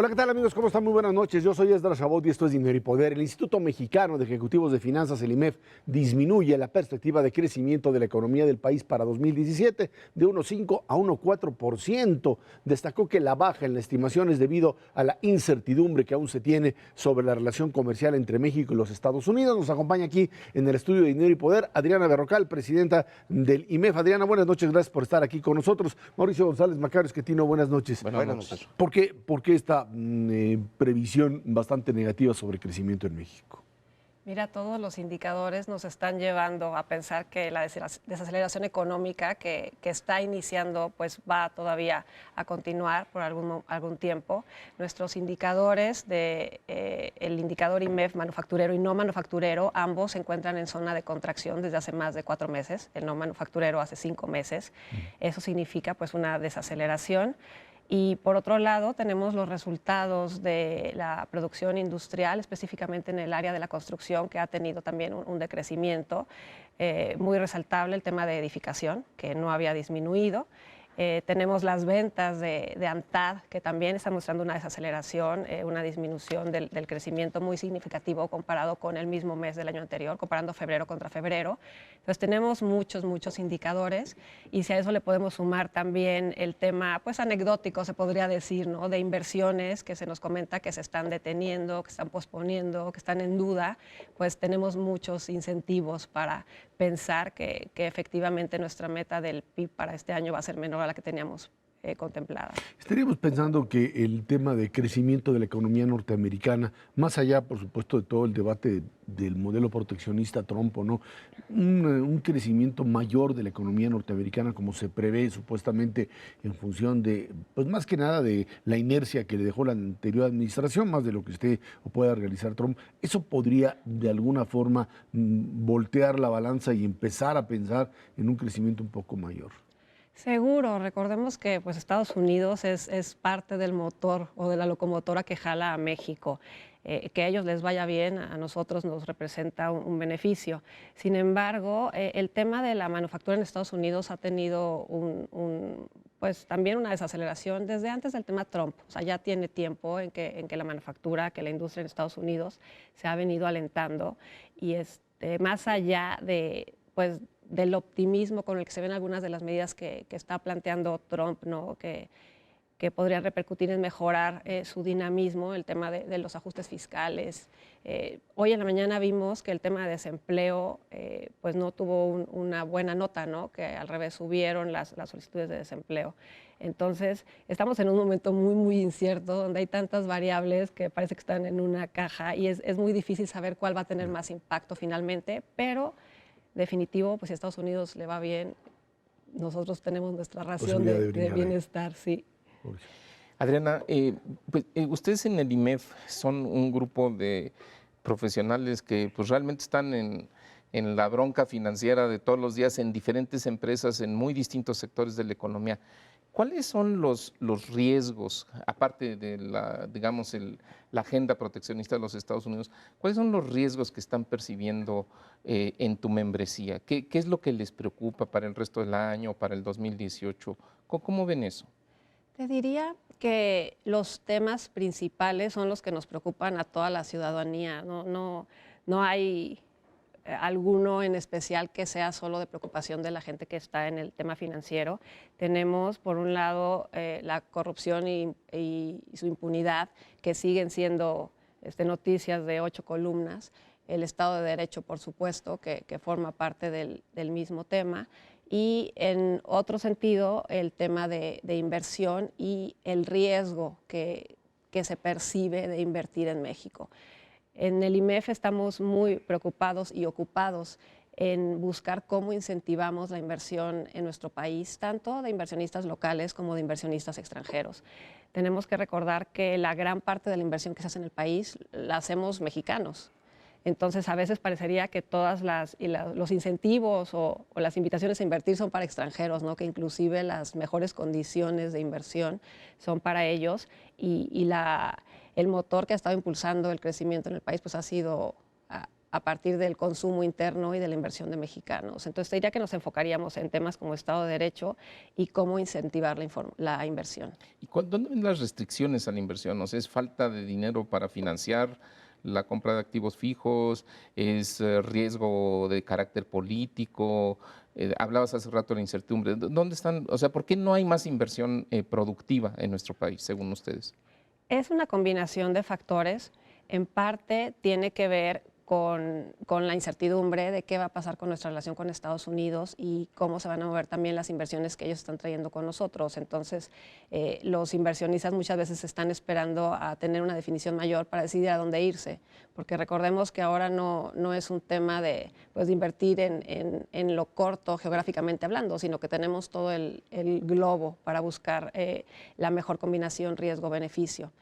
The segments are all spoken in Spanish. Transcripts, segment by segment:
Hola, ¿qué tal amigos? ¿Cómo están? Muy buenas noches. Yo soy Esdras Chabot y esto es Dinero y Poder. El Instituto Mexicano de Ejecutivos de Finanzas, el IMEF, disminuye la perspectiva de crecimiento de la economía del país para 2017 de 1,5 a 1,4%. Destacó que la baja en la estimación es debido a la incertidumbre que aún se tiene sobre la relación comercial entre México y los Estados Unidos. Nos acompaña aquí en el estudio de Dinero y Poder Adriana Berrocal, presidenta del IMEF. Adriana, buenas noches. Gracias por estar aquí con nosotros. Mauricio González Macario Esquetino, buenas noches. Buenas noches. ¿Por qué esta previsión bastante negativa sobre crecimiento en México? Mira, todos los indicadores nos están llevando a pensar que la desaceleración económica que está iniciando pues va todavía a continuar por algún tiempo. Nuestros indicadores, el indicador IMEF manufacturero y no manufacturero, ambos se encuentran en zona de contracción desde hace más de 4 meses, el no manufacturero hace 5 meses. Eso significa pues una desaceleración. Y por otro lado, tenemos los resultados de la producción industrial, específicamente en el área de la construcción, que ha tenido también un decrecimiento muy resaltable, el tema de edificación, que no había disminuido. Tenemos las ventas de ANTAD, que también están mostrando una desaceleración, una disminución del crecimiento muy significativo comparado con el mismo mes del año anterior, comparando febrero contra febrero. Entonces tenemos muchos indicadores y si a eso le podemos sumar también el tema pues anecdótico, se podría decir, ¿no?, de inversiones que se nos comenta que se están deteniendo, que están posponiendo, que están en duda, pues tenemos muchos incentivos para pensar que efectivamente nuestra meta del PIB para este año va a ser menor a la que teníamos contemplada. Estaríamos pensando que el tema de crecimiento de la economía norteamericana, más allá, por supuesto, de todo el debate del modelo proteccionista Trump o no, un crecimiento mayor de la economía norteamericana como se prevé supuestamente en función de, pues más que nada de la inercia que le dejó la anterior administración, más de lo que usted pueda realizar Trump, eso podría de alguna forma voltear la balanza y empezar a pensar en un crecimiento un poco mayor. Seguro, recordemos que pues, Estados Unidos es parte del motor o de la locomotora que jala a México. Que a ellos les vaya bien, a nosotros nos representa un beneficio. Sin embargo, el tema de la manufactura en Estados Unidos ha tenido pues también una desaceleración desde antes del tema Trump. O sea, ya tiene tiempo en que la manufactura, que la industria en Estados Unidos se ha venido alentando y más allá pues, del optimismo con el que se ven algunas de las medidas que está planteando Trump, ¿no?, que podrían repercutir en mejorar su dinamismo, el tema de los ajustes fiscales. Hoy en la mañana vimos que el tema de desempleo pues no tuvo una buena nota, ¿no?, que al revés subieron las solicitudes de desempleo. Entonces, estamos en un momento muy incierto, donde hay tantas variables que parece que están en una caja y es muy difícil saber cuál va a tener más impacto finalmente, pero definitivo, pues si a Estados Unidos le va bien, nosotros tenemos nuestra ración de bienestar, sí. Adriana, ustedes en el IMEF son un grupo de profesionales que pues realmente están en la bronca financiera de todos los días en diferentes empresas, en muy distintos sectores de la economía. ¿Cuáles son los riesgos, aparte de la agenda proteccionista de los Estados Unidos, cuáles son los riesgos que están percibiendo en tu membresía? ¿Qué es lo que les preocupa para el resto del año, para el 2018? ¿Cómo ven eso? Te diría que los temas principales son los que nos preocupan a toda la ciudadanía. No hay alguno en especial que sea solo de preocupación de la gente que está en el tema financiero. Tenemos, por un lado, la corrupción y su impunidad, que siguen siendo noticias de 8 columnas. El Estado de Derecho, por supuesto, que forma parte del mismo tema. Y en otro sentido, el tema de inversión y el riesgo que se percibe de invertir en México. En el IMEF estamos muy preocupados y ocupados en buscar cómo incentivamos la inversión en nuestro país, tanto de inversionistas locales como de inversionistas extranjeros. Tenemos que recordar que la gran parte de la inversión que se hace en el país la hacemos mexicanos. Entonces, a veces parecería que todas los incentivos o las invitaciones a invertir son para extranjeros, ¿no?, que inclusive las mejores condiciones de inversión son para ellos y el motor que ha estado impulsando el crecimiento en el país pues ha sido a partir del consumo interno y de la inversión de mexicanos. Entonces, te diría que nos enfocaríamos en temas como Estado de Derecho y cómo incentivar la inversión. ¿Y dónde ven las restricciones a la inversión? O sea, ¿es falta de dinero para financiar la compra de activos fijos? ¿Es riesgo de carácter político? Hablabas hace rato de la incertidumbre. ¿Dónde están? O sea, ¿por qué no hay más inversión productiva en nuestro país, según ustedes? Es una combinación de factores. En parte tiene que ver con la incertidumbre de qué va a pasar con nuestra relación con Estados Unidos y cómo se van a mover también las inversiones que ellos están trayendo con nosotros. Entonces, los inversionistas muchas veces están esperando a tener una definición mayor para decidir a dónde irse, porque recordemos que ahora no es un tema de, pues, de invertir en lo corto geográficamente hablando, sino que tenemos todo el globo para buscar la mejor combinación riesgo-beneficio.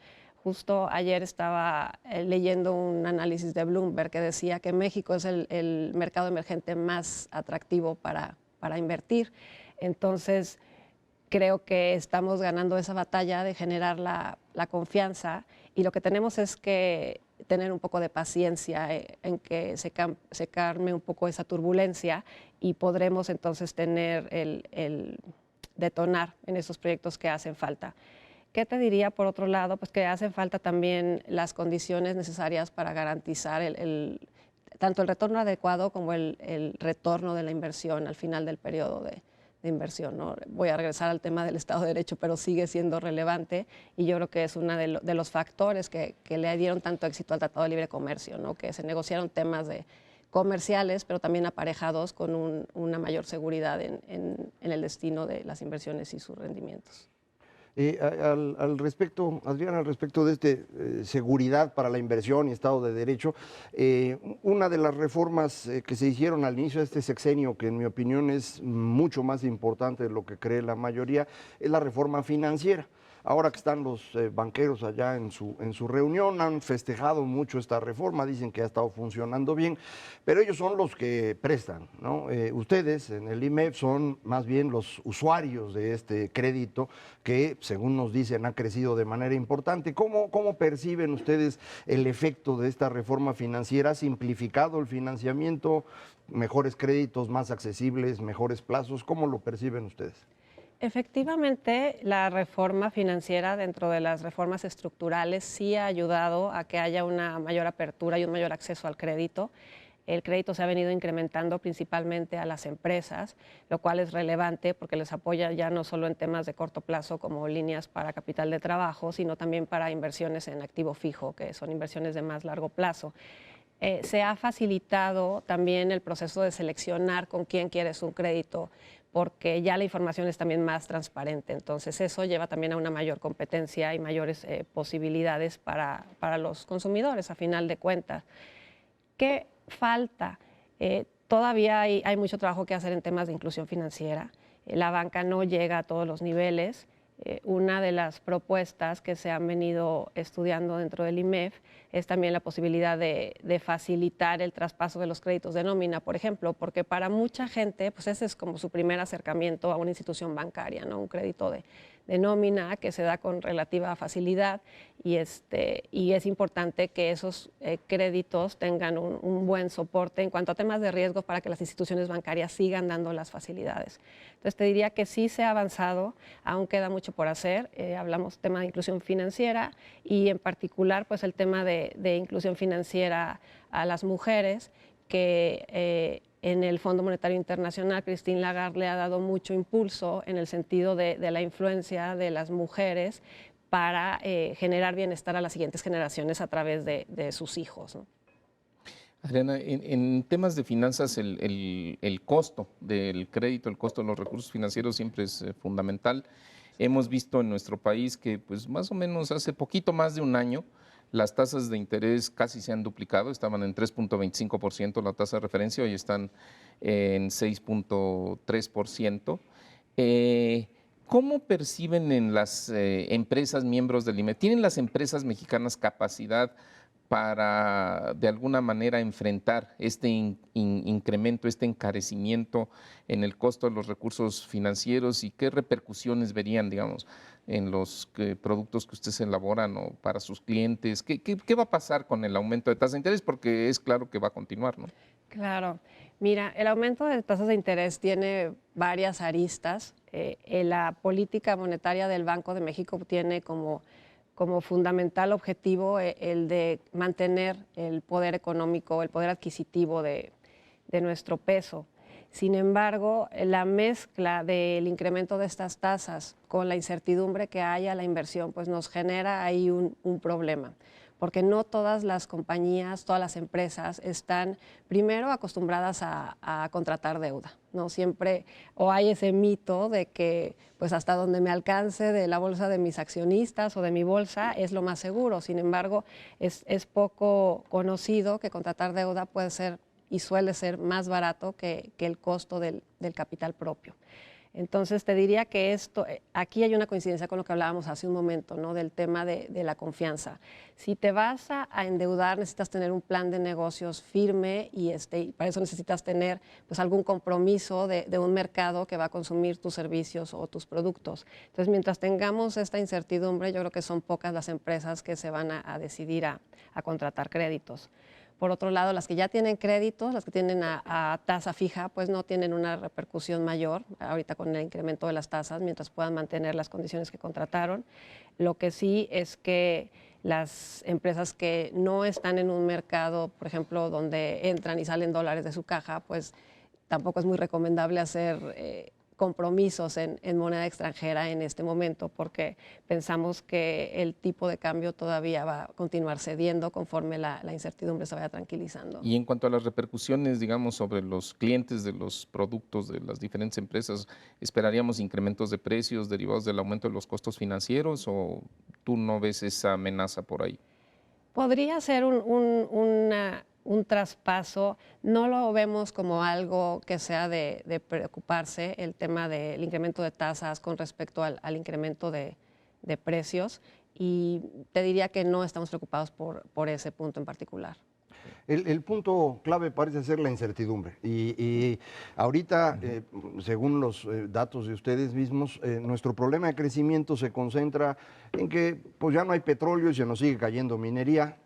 Justo ayer estaba leyendo un análisis de Bloomberg que decía que México es el mercado emergente más atractivo para invertir. Entonces, creo que estamos ganando esa batalla de generar la confianza y lo que tenemos es que tener un poco de paciencia en que se calme un poco esa turbulencia y podremos entonces tener el detonar en esos proyectos que hacen falta. ¿Qué te diría por otro lado? Pues que hacen falta también las condiciones necesarias para garantizar tanto el retorno adecuado como el retorno de la inversión al final del periodo de inversión, ¿no? Voy a regresar al tema del Estado de Derecho, pero sigue siendo relevante y yo creo que es uno de los factores que le dieron tanto éxito al Tratado de Libre Comercio, ¿no? Que se negociaron temas comerciales, pero también aparejados con una mayor seguridad en el destino de las inversiones y sus rendimientos. Al respecto, Adriana, al respecto de seguridad para la inversión y Estado de Derecho, una de las reformas que se hicieron al inicio de este sexenio, que en mi opinión es mucho más importante de lo que cree la mayoría, es la reforma financiera. Ahora que están los banqueros allá en su reunión, han festejado mucho esta reforma, dicen que ha estado funcionando bien, pero ellos son los que prestan, ¿no? Ustedes en el IMEF son más bien los usuarios de este crédito que, según nos dicen, ha crecido de manera importante. ¿Cómo perciben ustedes el efecto de esta reforma financiera? ¿Ha simplificado el financiamiento, mejores créditos, más accesibles, mejores plazos? ¿Cómo lo perciben ustedes? Efectivamente, la reforma financiera dentro de las reformas estructurales sí ha ayudado a que haya una mayor apertura y un mayor acceso al crédito. El crédito se ha venido incrementando principalmente a las empresas, lo cual es relevante porque les apoya ya no solo en temas de corto plazo como líneas para capital de trabajo, sino también para inversiones en activo fijo, que son inversiones de más largo plazo. Se ha facilitado también el proceso de seleccionar con quién quieres un crédito, porque ya la información es también más transparente. Entonces eso lleva también a una mayor competencia y mayores posibilidades para los consumidores, a final de cuentas. ¿Qué falta? Todavía hay mucho trabajo que hacer en temas de inclusión financiera. La banca no llega a todos los niveles. Una de las propuestas que se han venido estudiando dentro del IMEF es también la posibilidad de facilitar el traspaso de los créditos de nómina, por ejemplo, porque para mucha gente, pues ese es como su primer acercamiento a una institución bancaria, ¿no? Un crédito de nómina que se da con relativa facilidad y es importante que esos créditos tengan un buen soporte en cuanto a temas de riesgo para que las instituciones bancarias sigan dando las facilidades. Entonces te diría que sí se ha avanzado, aún queda mucho por hacer. Hablamos tema de inclusión financiera y en particular pues el tema de inclusión financiera a las mujeres que en el Fondo Monetario Internacional, Christine Lagarde le ha dado mucho impulso en el sentido de la influencia de las mujeres para generar bienestar a las siguientes generaciones a través de sus hijos, ¿no? Adriana, en temas de finanzas, el costo del crédito, el costo de los recursos financieros siempre es fundamental. Hemos visto en nuestro país que pues más o menos hace poquito más de un año las tasas de interés casi se han duplicado, estaban en 3.25% la tasa de referencia, hoy están en 6.3%. ¿Cómo perciben en las empresas miembros del IMEF? ¿Tienen las empresas mexicanas capacidad para de alguna manera enfrentar este incremento, este encarecimiento en el costo de los recursos financieros y qué repercusiones verían, digamos, en los productos que ustedes elaboran o para sus clientes? ¿Qué va a pasar con el aumento de tasas de interés? Porque es claro que va a continuar, ¿no? Claro. Mira, el aumento de tasas de interés tiene varias aristas. La política monetaria del Banco de México tiene como fundamental objetivo el de mantener el poder económico, el poder adquisitivo de nuestro peso. Sin embargo, la mezcla del incremento de estas tasas con la incertidumbre que haya a la inversión, pues nos genera ahí un problema, porque no todas las compañías, todas las empresas están primero acostumbradas a contratar deuda, ¿no? Siempre, o hay ese mito de que pues hasta donde me alcance de la bolsa de mis accionistas o de mi bolsa es lo más seguro. Sin embargo, es poco conocido que contratar deuda puede ser y suele ser más barato que el costo del capital propio. Entonces, te diría que aquí hay una coincidencia con lo que hablábamos hace un momento, ¿no? Del tema de la confianza. Si te vas a endeudar, necesitas tener un plan de negocios firme y para eso necesitas tener pues, algún compromiso de un mercado que va a consumir tus servicios o tus productos. Entonces, mientras tengamos esta incertidumbre, yo creo que son pocas las empresas que se van a decidir a contratar créditos. Por otro lado, las que ya tienen créditos, las que tienen a tasa fija, pues no tienen una repercusión mayor ahorita con el incremento de las tasas, mientras puedan mantener las condiciones que contrataron. Lo que sí es que las empresas que no están en un mercado, por ejemplo, donde entran y salen dólares de su caja, pues tampoco es muy recomendable hacer compromisos en moneda extranjera en este momento, porque pensamos que el tipo de cambio todavía va a continuar cediendo conforme la incertidumbre se vaya tranquilizando. Y en cuanto a las repercusiones, digamos, sobre los clientes de los productos de las diferentes empresas, ¿esperaríamos incrementos de precios derivados del aumento de los costos financieros o tú no ves esa amenaza por ahí? Podría ser un traspaso, no lo vemos como algo que sea de preocuparse, el tema del incremento de tasas con respecto al incremento de precios, y te diría que no estamos preocupados por ese punto en particular. El punto clave parece ser la incertidumbre y ahorita, según los datos de ustedes mismos, nuestro problema de crecimiento se concentra en que pues ya no hay petróleo y se nos sigue cayendo minería,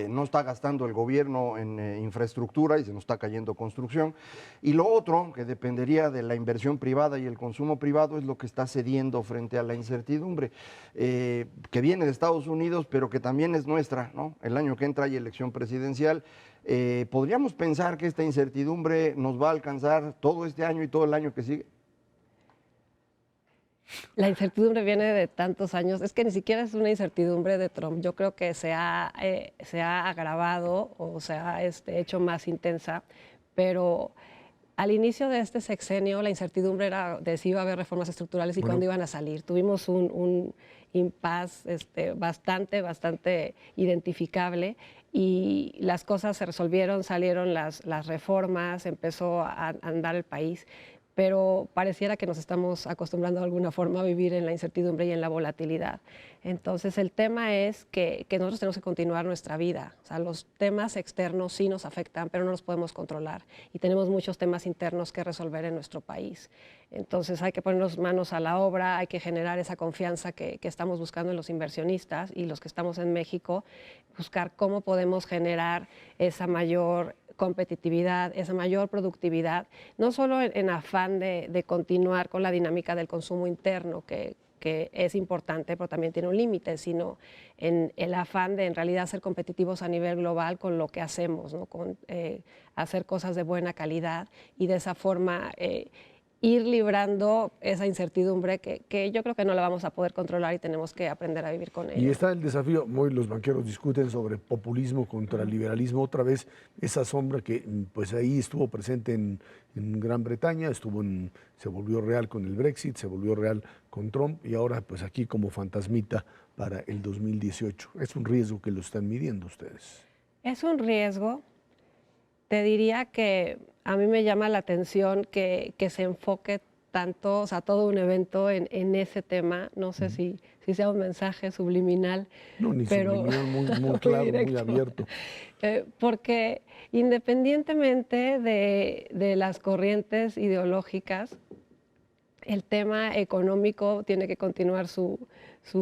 no está gastando el gobierno en infraestructura y se nos está cayendo construcción, y lo otro que dependería de la inversión privada y el consumo privado es lo que está cediendo frente a la incertidumbre, que viene de Estados Unidos pero que también es nuestra, ¿no? El año que entra hay elección presidencial. ¿Podríamos pensar que esta incertidumbre nos va a alcanzar todo este año y todo el año que sigue? La incertidumbre viene de tantos años, es que ni siquiera es una incertidumbre de Trump, yo creo que se ha agravado o se ha hecho más intensa, pero al inicio de este sexenio la incertidumbre era de si iba a haber reformas estructurales y cuándo iban a salir. Tuvimos un impasse bastante identificable y las cosas se resolvieron, salieron las reformas, empezó a andar el país, pero pareciera que nos estamos acostumbrando de alguna forma a vivir en la incertidumbre y en la volatilidad. Entonces el tema es que nosotros tenemos que continuar nuestra vida. O sea, los temas externos sí nos afectan, pero no los podemos controlar. Y tenemos muchos temas internos que resolver en nuestro país. Entonces hay que ponernos manos a la obra, hay que generar esa confianza que estamos buscando en los inversionistas y los que estamos en México, buscar cómo podemos generar esa mayor competitividad, esa mayor productividad, no solo en afán de continuar con la dinámica del consumo interno, que es importante, pero también tiene un límite, sino en el afán de en realidad ser competitivos a nivel global con lo que hacemos, ¿no? Con hacer cosas de buena calidad y de esa forma ir librando esa incertidumbre que yo creo que no la vamos a poder controlar y tenemos que aprender a vivir con ella. Y está el desafío, hoy los banqueros discuten sobre populismo contra el liberalismo, otra vez esa sombra que pues ahí estuvo presente en Gran Bretaña, se volvió real con el Brexit, se volvió real con Trump y ahora pues aquí como fantasmita para el 2018. Es un riesgo que lo están midiendo ustedes. Es un riesgo. Te diría que a mí me llama la atención que se enfoque tanto, o sea, todo un evento en ese tema. No sé si sea un mensaje subliminal, No, ni pero subliminal, muy muy claro, muy directo. abierto. Porque independientemente de las corrientes ideológicas, el tema económico tiene que continuar su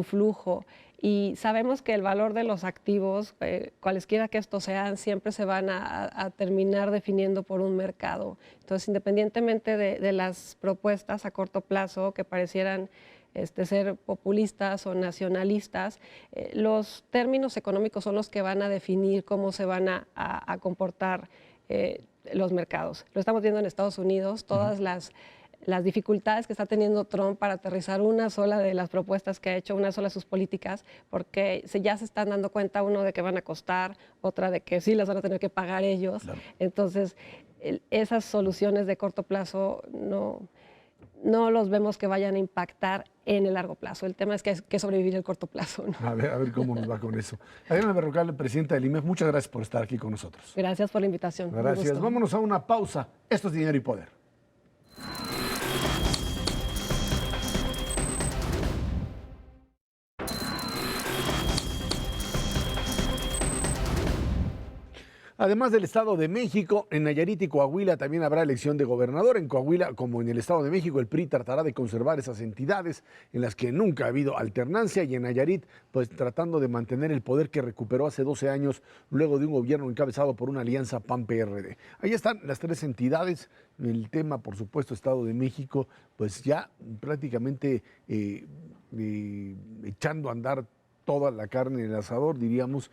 flujo. Y sabemos que el valor de los activos, cualesquiera que estos sean, siempre se van a terminar definiendo por un mercado. Entonces, independientemente de las propuestas a corto plazo que parecieran ser populistas o nacionalistas, los términos económicos son los que van a definir cómo se van a comportar los mercados. Lo estamos viendo en Estados Unidos, todas las dificultades que está teniendo Trump para aterrizar una sola de las propuestas que ha hecho, una sola de sus políticas, porque ya se están dando cuenta, uno, de que van a costar, otra de que sí las van a tener que pagar ellos. Claro. Entonces, esas soluciones de corto plazo no los vemos que vayan a impactar en el largo plazo. El tema es que hay que sobrevivir el corto plazo, ¿no? A ver cómo nos va con eso. Adriana Berrocal, presidenta del IMEF, muchas gracias por estar aquí con nosotros. Gracias por la invitación. Gracias. Vámonos a una pausa. Esto es Dinero y Poder. Además del Estado de México, en Nayarit y Coahuila también habrá elección de gobernador. En Coahuila, como en el Estado de México, el PRI tratará de conservar esas entidades en las que nunca ha habido alternancia, y en Nayarit, pues tratando de mantener el poder que recuperó hace 12 años luego de un gobierno encabezado por una alianza PAN-PRD. Ahí están las tres entidades. El tema, por supuesto, Estado de México, pues ya prácticamente echando a andar toda la carne en el asador, diríamos.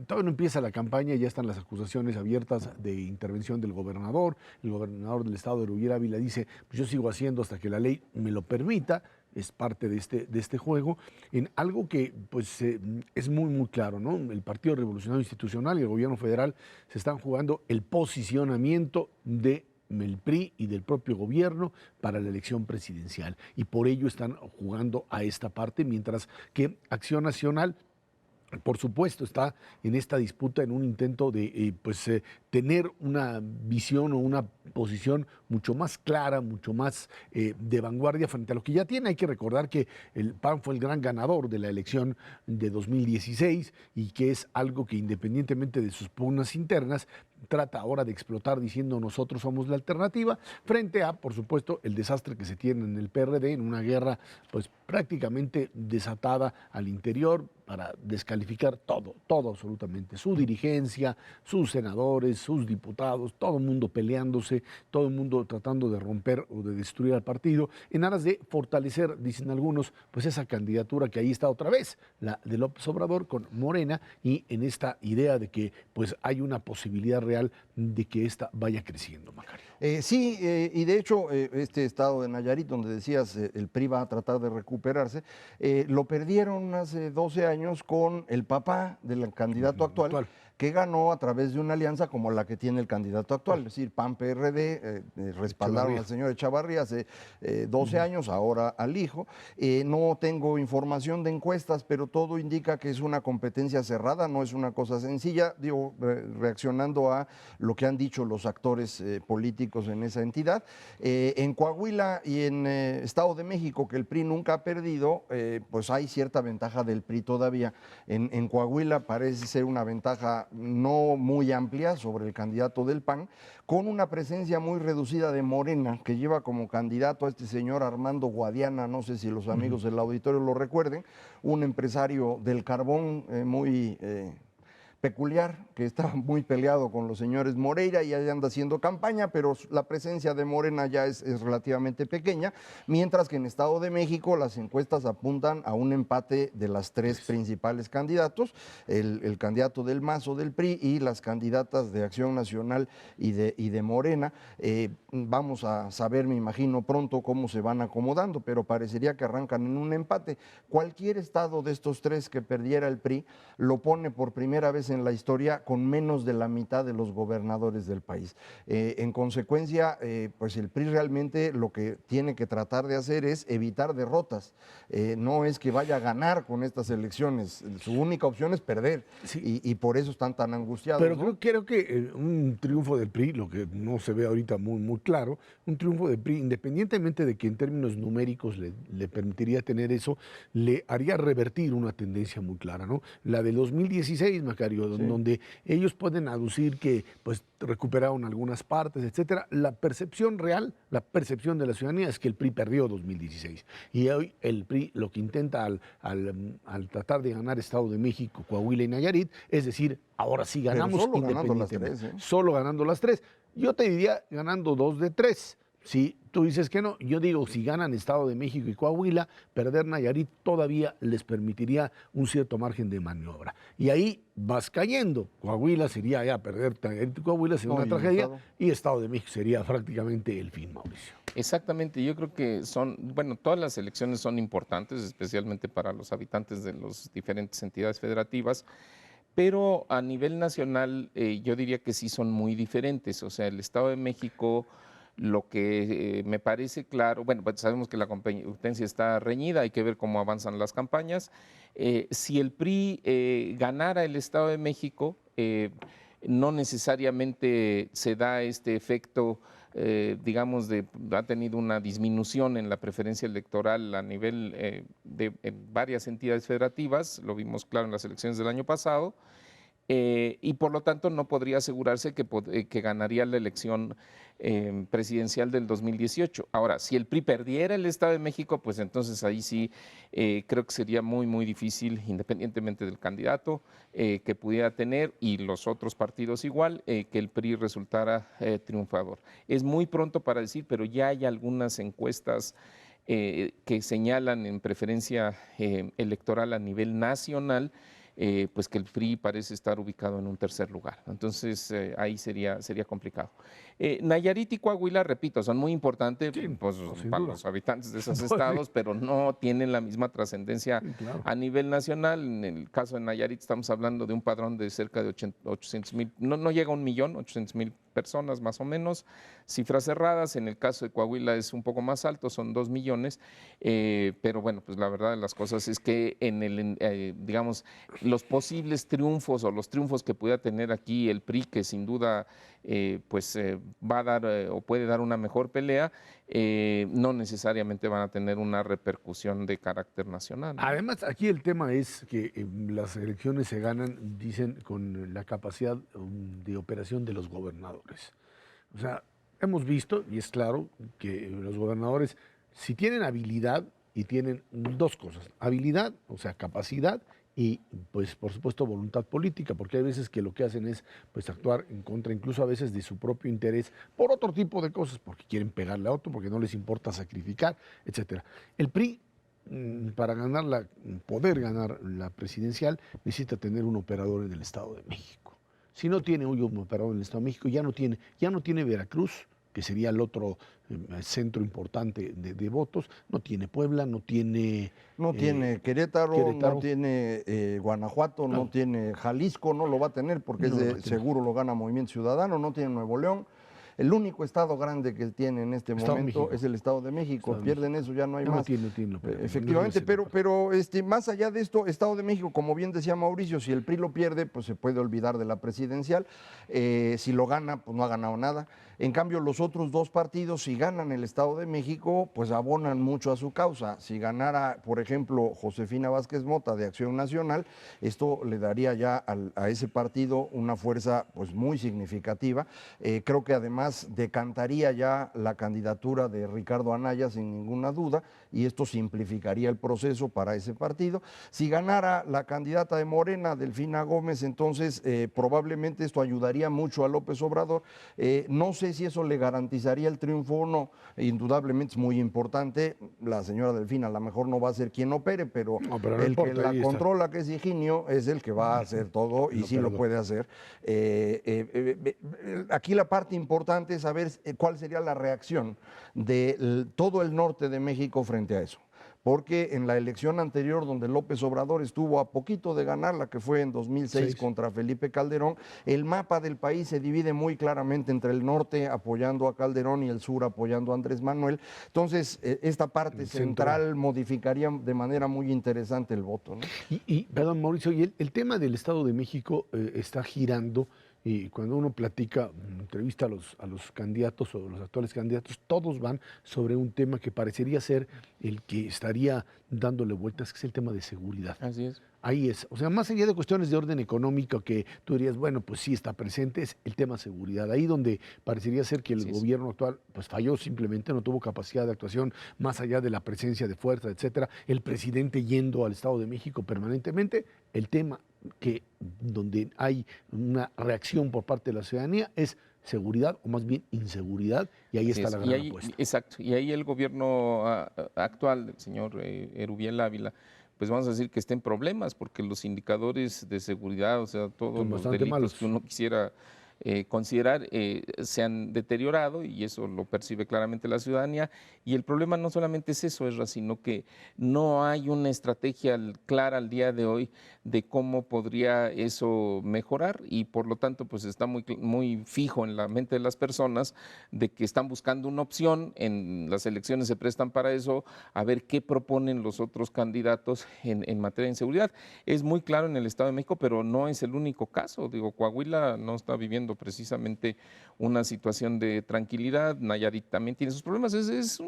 Todavía no empieza la campaña, ya están las acusaciones abiertas de intervención del gobernador. El gobernador del estado, Erubiel Ávila, dice: pues yo sigo haciendo hasta que la ley me lo permita. Es parte de este juego, en algo que pues es muy claro, ¿no? El Partido Revolucionario Institucional y el gobierno federal se están jugando el posicionamiento del PRI y del propio gobierno para la elección presidencial, y por ello están jugando a esta parte, mientras que Acción Nacional, por supuesto, está en esta disputa en un intento de tener una visión o una posición mucho más clara, mucho más de vanguardia frente a lo que ya tiene. Hay que recordar que el PAN fue el gran ganador de la elección de 2016 y que es algo que, independientemente de sus pugnas internas, trata ahora de explotar diciendo: nosotros somos la alternativa, frente a, por supuesto, el desastre que se tiene en el PRD, en una guerra pues prácticamente desatada al interior para descalificar todo absolutamente, su dirigencia, sus senadores, sus diputados, todo el mundo peleándose, todo el mundo tratando de romper o de destruir al partido, en aras de fortalecer, dicen algunos, pues esa candidatura que ahí está otra vez, la de López Obrador con Morena, y en esta idea de que pues hay una posibilidad real de que esta vaya creciendo, Macario. Sí, y de hecho este estado de Nayarit, donde decías el PRI va a tratar de recuperarse, lo perdieron hace 12 años con el papá del candidato actual, que ganó a través de una alianza como la que tiene el candidato actual, es decir, PAN-PRD, respaldaron al señor Echavarría hace 12 años, ahora al hijo. No tengo información de encuestas, pero todo indica que es una competencia cerrada, no es una cosa sencilla, digo, reaccionando a lo que han dicho los actores políticos en esa entidad. En Coahuila y en Estado de México, que el PRI nunca ha perdido, pues hay cierta ventaja del PRI todavía. En Coahuila parece ser una ventaja no muy amplia sobre el candidato del PAN, con una presencia muy reducida de Morena, que lleva como candidato a este señor Armando Guadiana, no sé si los amigos del auditorio lo recuerden, un empresario del carbón muy peculiar, que está muy peleado con los señores Moreira y ahí anda haciendo campaña, pero la presencia de Morena ya es relativamente pequeña, mientras que en Estado de México las encuestas apuntan a un empate de las tres principales candidatos, el candidato del MAS o del PRI y las candidatas de Acción Nacional y de Morena. Vamos a saber, me imagino, pronto cómo se van acomodando, pero parecería que arrancan en un empate. Cualquier estado de estos tres que perdiera el PRI lo pone por primera vez jamás en la historia con menos de la mitad de los gobernadores del país. En consecuencia, pues el PRI realmente lo que tiene que tratar de hacer es evitar derrotas. No es que vaya a ganar con estas elecciones, su única opción es perder, y por eso están tan angustiados. Pero ¿no? creo que un triunfo del PRI, lo que no se ve ahorita muy claro, un triunfo del PRI, independientemente de que en términos numéricos le permitiría tener eso, le haría revertir una tendencia muy clara, ¿no? La del 2016, Macario, donde ellos pueden aducir que pues recuperaron algunas partes, etcétera. La percepción real, la percepción de la ciudadanía es que el PRI perdió 2016. Y hoy el PRI lo que intenta al tratar de ganar Estado de México, Coahuila y Nayarit, es decir, ahora sí ganamos solo ganando las independientemente. tres, ¿eh? Solo ganando las tres. Yo te diría ganando 2 de 3. Si tú dices que no, yo digo, si ganan Estado de México y Coahuila, perder Nayarit todavía les permitiría un cierto margen de maniobra. Y ahí vas cayendo. Coahuila sería ya perder Nayarit y Coahuila sería una tragedia, y Estado de México sería prácticamente el fin, Mauricio. Exactamente, yo creo que todas las elecciones son importantes, especialmente para los habitantes de las diferentes entidades federativas. Pero a nivel nacional yo diría que sí son muy diferentes. O sea, el Estado de México, lo que me parece claro, bueno, pues sabemos que la competencia está reñida, hay que ver cómo avanzan las campañas. Si el PRI ganara el Estado de México, no necesariamente se da este efecto, digamos, ha tenido una disminución en la preferencia electoral a nivel de varias entidades federativas, lo vimos claro en las elecciones del año pasado, y por lo tanto no podría asegurarse que ganaría la elección presidencial del 2018. Ahora, si el PRI perdiera el Estado de México, pues entonces ahí sí creo que sería muy difícil, independientemente del candidato que pudiera tener y los otros partidos igual, que el PRI resultara triunfador. Es muy pronto para decir, pero ya hay algunas encuestas que señalan en preferencia electoral a nivel nacional, pues que el PRI parece estar ubicado en un tercer lugar. Entonces, ahí sería complicado. Nayarit y Coahuila, repito, son muy importantes pues, para los habitantes de esos estados, pero no tienen la misma trascendencia a nivel nacional. En el caso de Nayarit estamos hablando de un padrón de cerca de 800,000, no llega a 1,000,000, 800,000 personas más o menos, cifras cerradas. En el caso de Coahuila es un poco más alto, son 2 millones, pero bueno, pues la verdad de las cosas es que digamos, los posibles triunfos o los triunfos que pueda tener aquí el PRI, que sin duda va a dar o puede dar una mejor pelea, no necesariamente van a tener una repercusión de carácter nacional, ¿no? Además, aquí el tema es que las elecciones se ganan, dicen, con la capacidad de operación de los gobernadores. O sea, hemos visto, y es claro, que los gobernadores, si tienen habilidad, y tienen dos cosas, habilidad, o sea, capacidad, y pues por supuesto voluntad política, porque hay veces que lo que hacen es pues actuar en contra incluso a veces de su propio interés por otro tipo de cosas, porque quieren pegarle a otro, porque no les importa sacrificar, etcétera. El PRI para poder ganar la presidencial necesita tener un operador en el Estado de México. Si no tiene hoy un operador en el Estado de México, ya no tiene Veracruz, que sería el otro centro importante de votos, no tiene Puebla, no tiene Querétaro, no tiene Guanajuato, no tiene Jalisco, no lo va a tener porque seguro lo gana Movimiento Ciudadano, no tiene Nuevo León. El único estado grande que tiene en este momento es el Estado de México. Pierden eso, ya no hay más. No tiene, efectivamente, pero más allá de esto, Estado de México, como bien decía Mauricio, si el PRI lo pierde, pues se puede olvidar de la presidencial. Si lo gana, pues no ha ganado nada. En cambio, los otros dos partidos, si ganan el Estado de México, pues abonan mucho a su causa. Si ganara, por ejemplo, Josefina Vázquez Mota de Acción Nacional, esto le daría ya a ese partido una fuerza pues muy significativa. Creo que además decantaría ya la candidatura de Ricardo Anaya sin ninguna duda, y esto simplificaría el proceso para ese partido. Si ganara la candidata de Morena, Delfina Gómez, entonces probablemente esto ayudaría mucho a López Obrador. No sé si eso le garantizaría el triunfo o no, indudablemente es muy importante. La señora Delfina a lo mejor no va a ser quien opere, pero el que la controla, que es Higinio, es el que va a hacer todo y sí lo puede hacer. Aquí la parte importante es saber cuál sería la reacción de todo el norte de México frente a eso. porque en la elección anterior, donde López Obrador estuvo a poquito de ganar, la que fue en 2006 contra Felipe Calderón, el mapa del país se divide muy claramente entre el norte apoyando a Calderón y el sur apoyando a Andrés Manuel. Entonces, esta parte central modificaría de manera muy interesante el voto, ¿no? Perdón, Mauricio, y el tema del Estado de México está girando, y cuando uno platica, entrevista a los candidatos o los actuales candidatos, todos van sobre un tema que parecería ser el que estaría dándole vueltas, que es el tema de seguridad. Así es. Ahí es, o sea, más allá de cuestiones de orden económico que tú dirías, bueno, pues sí está presente, es el tema seguridad. Ahí donde parecería ser que el gobierno actual pues falló, simplemente no tuvo capacidad de actuación más allá de la presencia de fuerza, etcétera. El presidente yendo al Estado de México permanentemente, el tema que donde hay una reacción por parte de la ciudadanía es seguridad o más bien inseguridad, y ahí está la gran apuesta. Exacto, y ahí el gobierno actual del señor Erubiel Ávila, pues vamos a decir que está en problemas, porque los indicadores de seguridad, o sea, todos los delitos malos que uno quisiera considerar se han deteriorado, y eso lo percibe claramente la ciudadanía. Y el problema no solamente es eso, Esra, sino que no hay una estrategia clara al día de hoy de cómo podría eso mejorar, y por lo tanto pues está muy fijo en la mente de las personas de que están buscando una opción. En las elecciones se prestan para eso, a ver qué proponen los otros candidatos en materia de inseguridad. Es muy claro en el Estado de México, pero no es el único caso. Digo, Coahuila no está viviendo precisamente una situación de tranquilidad, Nayarit también tiene sus problemas, es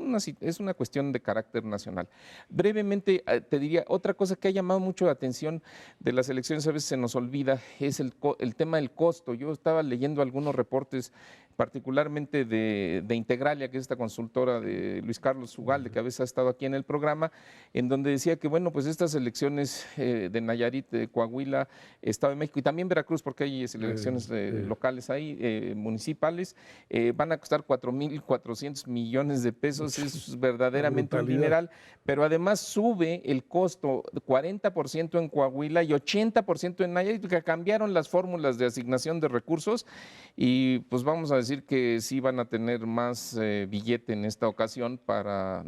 una cuestión de carácter nacional. Brevemente te diría, otra cosa que ha llamado mucho la atención de las elecciones, a veces se nos olvida, es el tema del costo. Yo estaba leyendo algunos reportes, particularmente de Integralia, que es esta consultora de Luis Carlos Ugalde, que a veces ha estado aquí en el programa, en donde decía que, bueno, pues estas elecciones de Nayarit, de Coahuila, Estado de México y también Veracruz, porque hay elecciones locales ahí, municipales, van a costar 4.400 millones de pesos, es verdaderamente un dineral, pero además sube el costo 40% en Coahuila y 80% en Nayarit, porque cambiaron las fórmulas de asignación de recursos, y pues vamos a decir que sí van a tener más billete en esta ocasión para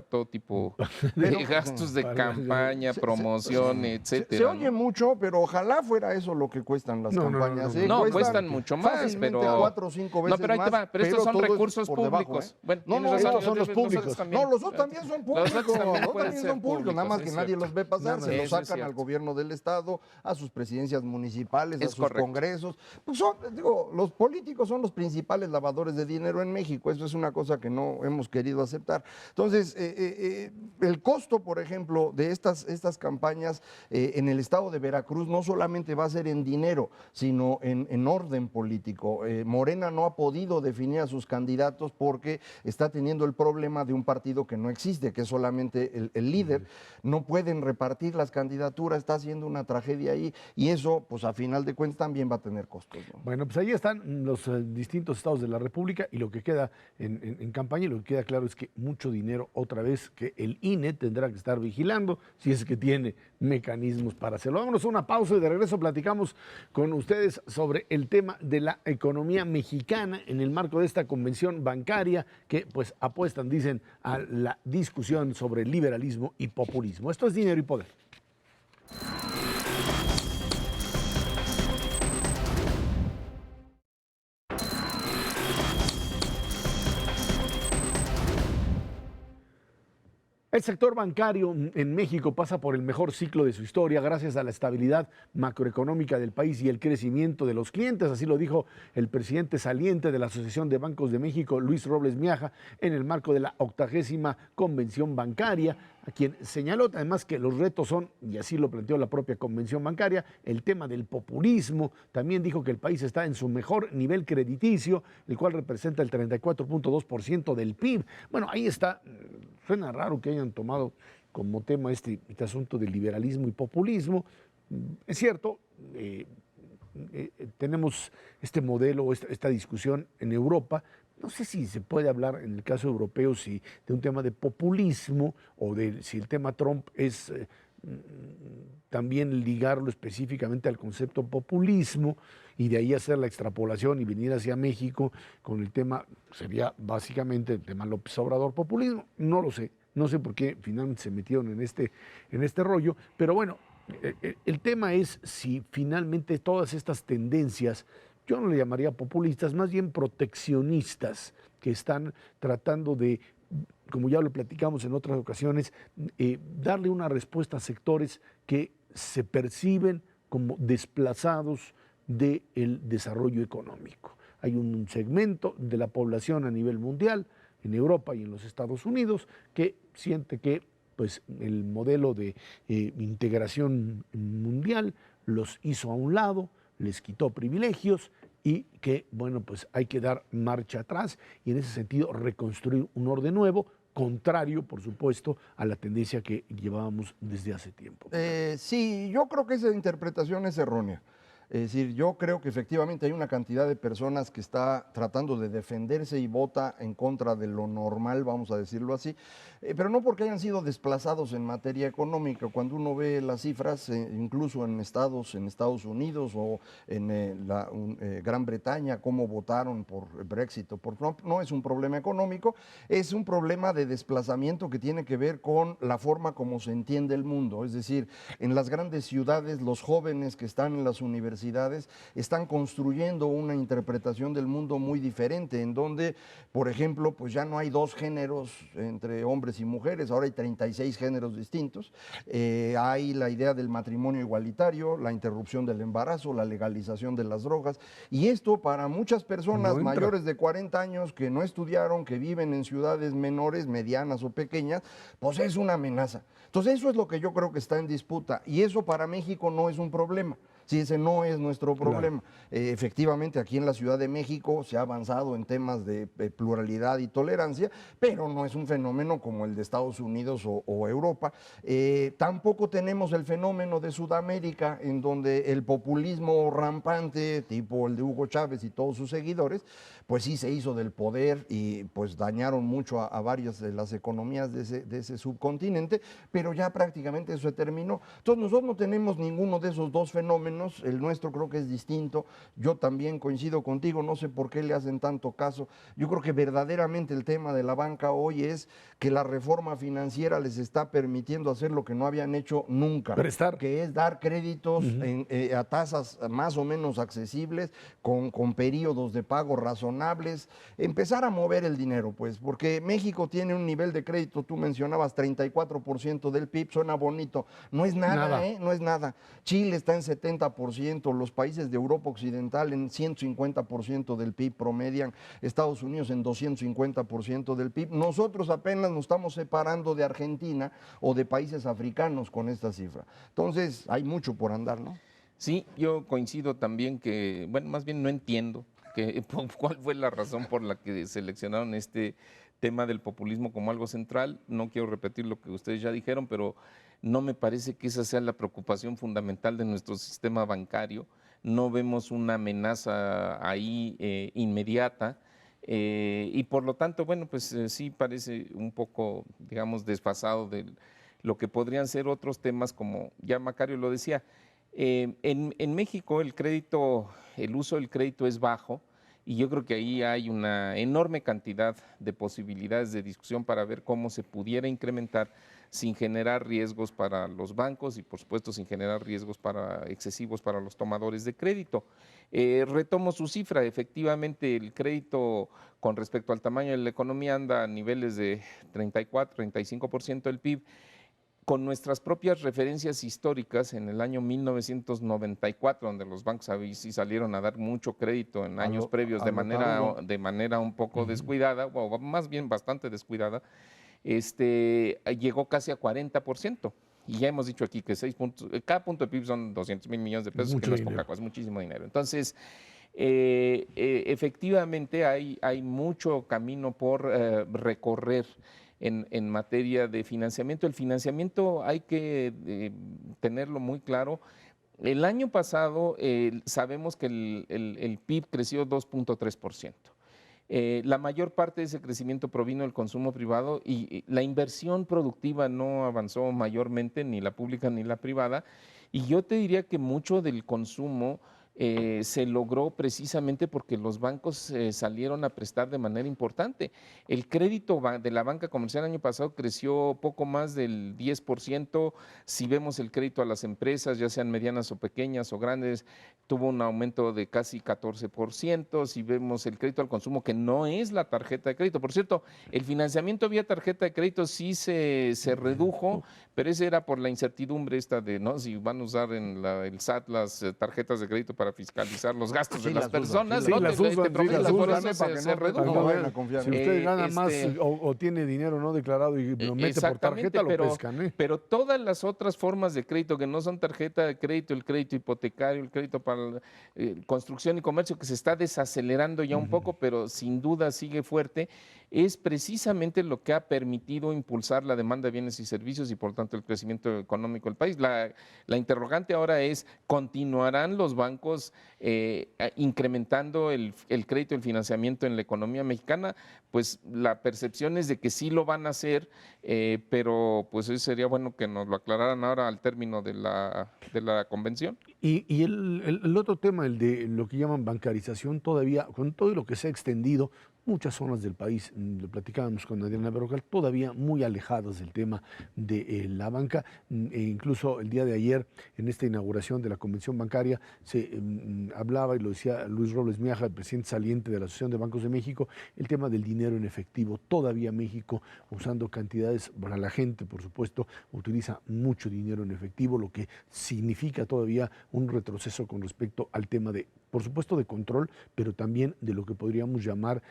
todo tipo de gastos de campaña, promoción, etcétera. Se oye mucho, pero ojalá fuera eso lo que cuestan las campañas. No, cuestan mucho más, pero 4 o 5 veces pero ahí te va, pero estos son recursos públicos. Bueno, estos son los públicos. No, los otros también son públicos. Nada más que nadie los ve pasar, se los sacan al gobierno del Estado, a sus presidencias municipales, a sus congresos. Pues los políticos son los principales lavadores de dinero en México. Eso es una cosa que no hemos querido aceptar. Entonces, el costo, por ejemplo, de estas campañas en el estado de Veracruz no solamente va a ser en dinero, sino en orden político. Morena no ha podido definir a sus candidatos porque está teniendo el problema de un partido que no existe, que es solamente el líder. No pueden repartir las candidaturas, está haciendo una tragedia ahí, y eso, pues a final de cuentas, también va a tener costos, ¿no? Bueno, pues ahí están los distintos estados de la República, y lo que queda en campaña, y lo que queda claro es que mucho dinero, otra vez, que el INE tendrá que estar vigilando, si es que tiene mecanismos para hacerlo. Vámonos a una pausa y de regreso platicamos con ustedes sobre el tema de la economía mexicana en el marco de esta convención bancaria que pues apuestan, dicen, a la discusión sobre liberalismo y populismo. Esto es Dinero y Poder. El sector bancario en México pasa por el mejor ciclo de su historia gracias a la estabilidad macroeconómica del país y el crecimiento de los clientes. Así lo dijo el presidente saliente de la Asociación de Bancos de México, Luis Robles Miaja, en el marco de la 80ª Convención Bancaria, a quien señaló además que los retos son, y así lo planteó la propia Convención Bancaria, el tema del populismo. También dijo que el país está en su mejor nivel crediticio, el cual representa el 34.2% del PIB. Bueno, ahí está. Suena raro que hayan tomado como tema este asunto del liberalismo y populismo. Es cierto, tenemos este modelo, esta discusión en Europa. No sé si se puede hablar en el caso europeo de un tema de populismo o de si el tema Trump es también ligarlo específicamente al concepto populismo y de ahí hacer la extrapolación y venir hacia México con el tema, sería básicamente el tema López Obrador populismo. No lo sé, no sé por qué finalmente se metieron en este rollo, pero bueno, el tema es si finalmente todas estas tendencias, yo no le llamaría populistas, más bien proteccionistas, que están tratando de, como ya lo platicamos en otras ocasiones, darle una respuesta a sectores que se perciben como desplazados del desarrollo económico. Hay un segmento de la población a nivel mundial, en Europa y en los Estados Unidos, que siente que pues, el modelo de integración mundial los hizo a un lado, les quitó privilegios y que, bueno, pues hay que dar marcha atrás y en ese sentido reconstruir un orden nuevo, contrario, por supuesto, a la tendencia que llevábamos desde hace tiempo. Sí, yo creo que esa interpretación es errónea. Es decir, yo creo que efectivamente hay una cantidad de personas que está tratando de defenderse y vota en contra de lo normal, vamos a decirlo así, pero no porque hayan sido desplazados en materia económica. Cuando uno ve las cifras, incluso en Estados Unidos o en Gran Bretaña, cómo votaron por Brexit o por Trump, no es un problema económico, es un problema de desplazamiento que tiene que ver con la forma como se entiende el mundo. Es decir, en las grandes ciudades, los jóvenes que están en las universidades están construyendo una interpretación del mundo muy diferente, en donde, por ejemplo, pues ya no hay dos géneros entre hombres y mujeres, ahora hay 36 géneros distintos. Hay la idea del matrimonio igualitario, la interrupción del embarazo, la legalización de las drogas, y esto para muchas personas mayores de 40 años que no estudiaron, que viven en ciudades menores, medianas o pequeñas, pues es una amenaza. Entonces eso es lo que yo creo que está en disputa, y eso para México no es un problema. Sí, ese no es nuestro problema. Claro. Efectivamente, aquí en la Ciudad de México se ha avanzado en temas de pluralidad y tolerancia, pero no es un fenómeno como el de Estados Unidos o Europa. Tampoco tenemos el fenómeno de Sudamérica, en donde el populismo rampante, tipo el de Hugo Chávez y todos sus seguidores, pues sí se hizo del poder y pues dañaron mucho a varias de las economías de ese subcontinente, pero ya prácticamente eso se terminó. Entonces nosotros no tenemos ninguno de esos dos fenómenos. El nuestro creo que es distinto. Yo también coincido contigo, no sé por qué le hacen tanto caso. Yo creo que verdaderamente el tema de la banca hoy es que la reforma financiera les está permitiendo hacer lo que no habían hecho nunca, prestar, que es dar créditos a tasas más o menos accesibles, con periodos de pago razonables, empezar a mover el dinero, pues, porque México tiene un nivel de crédito, tú mencionabas 34% del PIB, suena bonito, no es nada. No es nada. Chile está en 70%, los países de Europa Occidental en 150% del PIB promedian, Estados Unidos en 250% del PIB. Nosotros apenas nos estamos separando de Argentina o de países africanos con esta cifra. Entonces, hay mucho por andar, ¿no? Sí, yo coincido también que, bueno, más bien no entiendo cuál fue la razón por la que seleccionaron este tema del populismo como algo central. No quiero repetir lo que ustedes ya dijeron, pero no me parece que esa sea la preocupación fundamental de nuestro sistema bancario. No vemos una amenaza ahí inmediata y por lo tanto, bueno, pues sí parece un poco, digamos, desfasado de lo que podrían ser otros temas como ya Macario lo decía. En México el uso del crédito es bajo y yo creo que ahí hay una enorme cantidad de posibilidades de discusión para ver cómo se pudiera incrementar sin generar riesgos para los bancos y por supuesto sin generar riesgos excesivos para los tomadores de crédito. Retomo su cifra, efectivamente el crédito con respecto al tamaño de la economía anda a niveles de 34, 35% del PIB. Con nuestras propias referencias históricas, en el año 1994, donde los bancos ahí sí salieron a dar mucho crédito en años previos de manera un poco descuidada, o más bien bastante descuidada, llegó casi a 40%. Y ya hemos dicho aquí que cada punto de PIB son 200,000 millones de pesos, que no es poca cosa, es muchísimo dinero. Entonces, efectivamente hay mucho camino por recorrer en materia de financiamiento. El financiamiento hay que tenerlo muy claro. El año pasado sabemos que el PIB creció 2.3%. La mayor parte de ese crecimiento provino del consumo privado y la inversión productiva no avanzó mayormente, ni la pública ni la privada. Y yo te diría que mucho del consumo se logró precisamente porque los bancos salieron a prestar de manera importante. El crédito de la banca comercial el año pasado creció poco más del 10%. Si vemos el crédito a las empresas, ya sean medianas o pequeñas o grandes, tuvo un aumento de casi 14%. Si vemos el crédito al consumo, que no es la tarjeta de crédito. Por cierto, el financiamiento vía tarjeta de crédito sí se redujo, pero ese era por la incertidumbre esta de ¿no? si van a usar en el SAT las tarjetas de crédito para fiscalizar los gastos de las personas. Sí, ¿no? las usan, Por usan, eso se redujo. no vayan a confiar. Si usted gana más o tiene dinero no declarado y lo mete por tarjeta, lo pescan, ¿eh? Pero todas las otras formas de crédito que no son tarjeta de crédito, el crédito hipotecario, el crédito para construcción y comercio, que se está desacelerando ya un poco, pero sin duda sigue fuerte, es precisamente lo que ha permitido impulsar la demanda de bienes y servicios y por tanto el crecimiento económico del país. La interrogante ahora es, ¿continuarán los bancos incrementando el crédito y el financiamiento en la economía mexicana? Pues la percepción es de que sí lo van a hacer, pero pues eso sería bueno que nos lo aclararan ahora al término de la convención. Y el otro tema, el de lo que llaman bancarización, todavía, con todo lo que se ha extendido, muchas zonas del país, lo platicábamos con Adriana Berrocal, todavía muy alejadas del tema de la banca. E incluso el día de ayer, en esta inauguración de la Convención Bancaria, se hablaba, y lo decía Luis Robles Miaja, el presidente saliente de la Asociación de Bancos de México, el tema del dinero en efectivo. Todavía México, usando cantidades, para la gente, por supuesto, utiliza mucho dinero en efectivo, lo que significa todavía un retroceso con respecto al tema de, por supuesto, de control, pero también de lo que podríamos llamar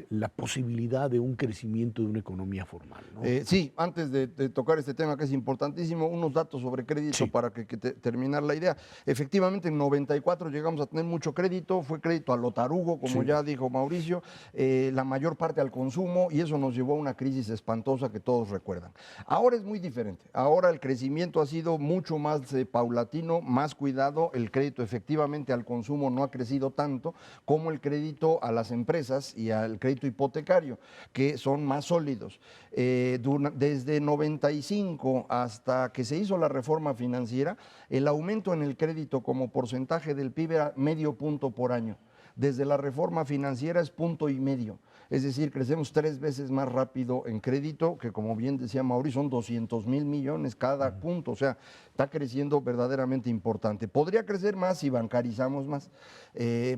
la posibilidad de un crecimiento de una economía formal, ¿no? Sí, antes de tocar este tema que es importantísimo, unos datos sobre crédito para terminar la idea. Efectivamente, en 94 llegamos a tener mucho crédito, fue crédito a lo tarugo, como ya dijo Mauricio, la mayor parte al consumo, y eso nos llevó a una crisis espantosa que todos recuerdan. Ahora es muy diferente, ahora el crecimiento ha sido mucho más paulatino, más cuidado, el crédito efectivamente al consumo no ha crecido tanto como el crédito a las empresas y al crédito hipotecario, que son más sólidos. Desde 95 hasta que se hizo la reforma financiera, el aumento en el crédito como porcentaje del PIB era medio punto por año. Desde la reforma financiera es 1,5 puntos. Es decir, crecemos 3 veces más rápido en crédito, que como bien decía Mauricio, son 200,000 millones cada punto. O sea, está creciendo verdaderamente importante. Podría crecer más si bancarizamos más.